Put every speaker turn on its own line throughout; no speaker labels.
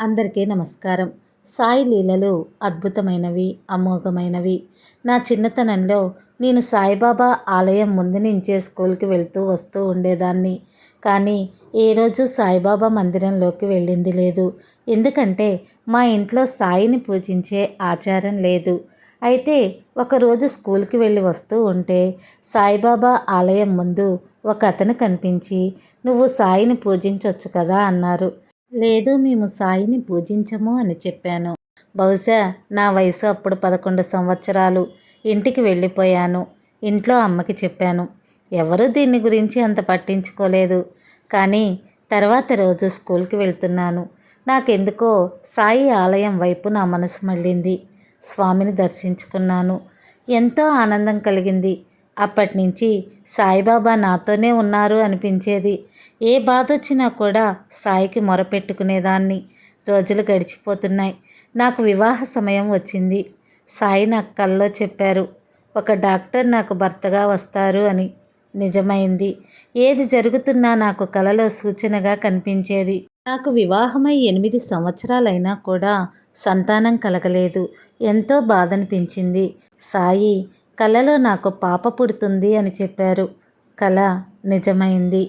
అందరికీ నమస్కారం. సాయి లీలలు అద్భుతమైనవి, అమోఘమైనవి. నా చిన్నతనంలో నేను సాయిబాబా ఆలయం ముందు నుంచే స్కూల్కి వెళ్తూ వస్తూ ఉండేదాన్ని. కానీ ఏ రోజు సాయిబాబా మందిరంలోకి వెళ్ళింది లేదు. ఎందుకంటే మా ఇంట్లో సాయిని పూజించే ఆచారం లేదు. అయితే ఒకరోజు స్కూల్కి వెళ్ళి వస్తూ ఉంటే సాయిబాబా ఆలయం ముందు ఒక అతను కనిపించి, "నువ్వు సాయిని పూజించవచ్చు కదా" అన్నారు. లేదు, మేము సాయిని పూజించము అని చెప్పాను. బహుశా నా వయసు అప్పుడు 11 సంవత్సరాలు. ఇంటికి వెళ్ళిపోయాను. ఇంట్లో అమ్మకి చెప్పాను. ఎవరూ దీన్ని గురించి అంత పట్టించుకోలేదు. కానీ తర్వాత రోజు స్కూల్కి వెళ్తున్నాను. నాకెందుకో సాయి ఆలయం వైపు నా మనసు మళ్ళింది. స్వామిని దర్శించుకున్నాను. ఎంతో ఆనందం కలిగింది. అప్పటినుంచి సాయిబాబా నాతోనే ఉన్నారు అనిపించేది. ఏ బాధ వచ్చినా కూడా సాయికి మొరపెట్టుకునేదాన్ని. రోజులు గడిచిపోతున్నాయి. నాకు వివాహ సమయం వచ్చింది. సాయి నాకు కల్లో చెప్పారు, ఒక డాక్టర్ నాకు భర్తగా వస్తారు అని. నిజమైంది. ఏది జరుగుతున్నా నాకు కలలో సూచనగా కనిపించేది. నాకు వివాహమై 8 సంవత్సరాలైనా కూడా సంతానం కలగలేదు. ఎంతో బాధనిపించింది. సాయి కలలో నాకు పాప పుడుతుంది అని చెప్పారు. కల నిజమైంది.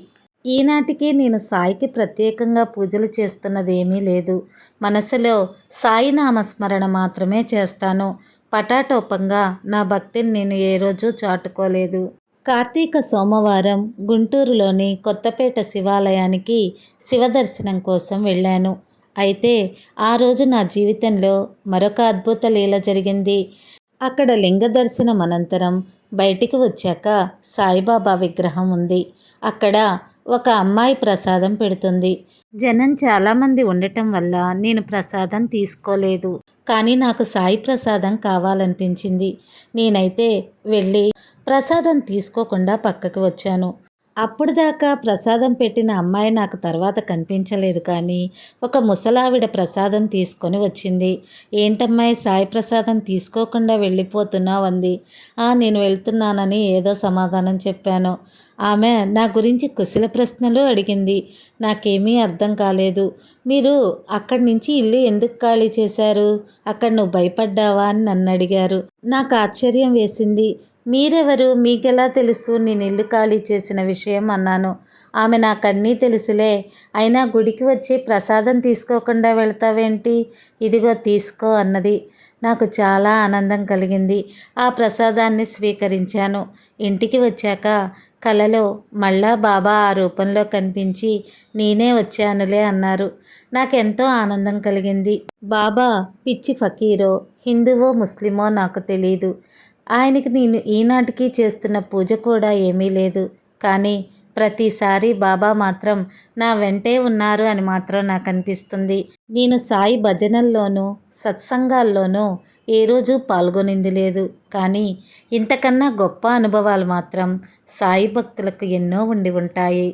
ఈనాటికి నేను సాయికి ప్రత్యేకంగా పూజలు చేస్తున్నదేమీ లేదు. మనసులో సాయి నామస్మరణ మాత్రమే చేస్తాను. పటాటోపంగా నా భక్తిని నేను ఏ రోజు చాటుకోలేదు. కార్తీక సోమవారం గుంటూరులోని కొత్తపేట శివాలయానికి శివదర్శనం కోసం వెళ్ళాను. అయితే ఆ రోజు నా జీవితంలో మరొక అద్భుత లీల జరిగింది. అక్కడ లింగ దర్శనం అనంతరం బయటికి వచ్చాక సాయిబాబా విగ్రహం ఉంది. అక్కడ ఒక అమ్మాయి ప్రసాదం పెడుతుంది. జనం చాలామంది ఉండటం వల్ల నేను ప్రసాదం తీసుకోలేదు. కానీ నాకు సాయి ప్రసాదం కావాలనిపించింది. నేనైతే వెళ్ళి ప్రసాదం తీసుకోకుండా పక్కకి వచ్చాను. అప్పుడు దాకా ప్రసాదం పెట్టిన అమ్మాయి నాకు తర్వాత కనిపించలేదు. కానీ ఒక ముసలావిడ ప్రసాదం తీసుకొని వచ్చింది. "ఏంటమ్మాయి, సాయి ప్రసాదం తీసుకోకుండా వెళ్ళిపోతున్నావు" అంది. నేను వెళ్తున్నానని ఏదో సమాధానం చెప్పాను. ఆమె నా గురించి కుశల ప్రశ్నలు అడిగింది. నాకేమీ అర్థం కాలేదు. "మీరు అక్కడి నుంచి ఇల్లు ఎందుకు ఖాళీ చేశారు? అక్కడ నువ్వు భయపడ్డావా" అని నన్ను అడిగారు. నాకు ఆశ్చర్యం వేసింది. "మీరెవరు? మీకెలా తెలుసు నేను ఇల్లు ఖాళీ చేసిన విషయం" అన్నాను. ఆమె "నాకన్నీ తెలుసులే. అయినా గుడికి వచ్చి ప్రసాదం తీసుకోకుండా వెళ్తావేంటి? ఇదిగో తీసుకో" అన్నది. నాకు చాలా ఆనందం కలిగింది. ఆ ప్రసాదాన్ని స్వీకరించాను. ఇంటికి వచ్చాక కలలో మళ్ళా బాబా ఆ రూపంలో కనిపించి, "నేనే వచ్చానులే" అన్నారు. నాకెంతో ఆనందం కలిగింది. బాబా పిచ్చి ఫకీరో, హిందువో ముస్లిమో నాకు తెలీదు. ఆయనకి నేను ఈనాటికి చేస్తున్న పూజ కూడా ఏమీ లేదు. కానీ ప్రతిసారి బాబా మాత్రం నా వెంటే ఉన్నారు అని మాత్రం నాకు అనిపిస్తుంది. నేను సాయి భజనల్లోనూ సత్సంగాల్లోనూ ఏ రోజు పాల్గొనింది లేదు. కానీ ఇంతకన్నా గొప్ప అనుభవాలు మాత్రం సాయి భక్తులకు ఎన్నో ఉండి ఉంటాయి.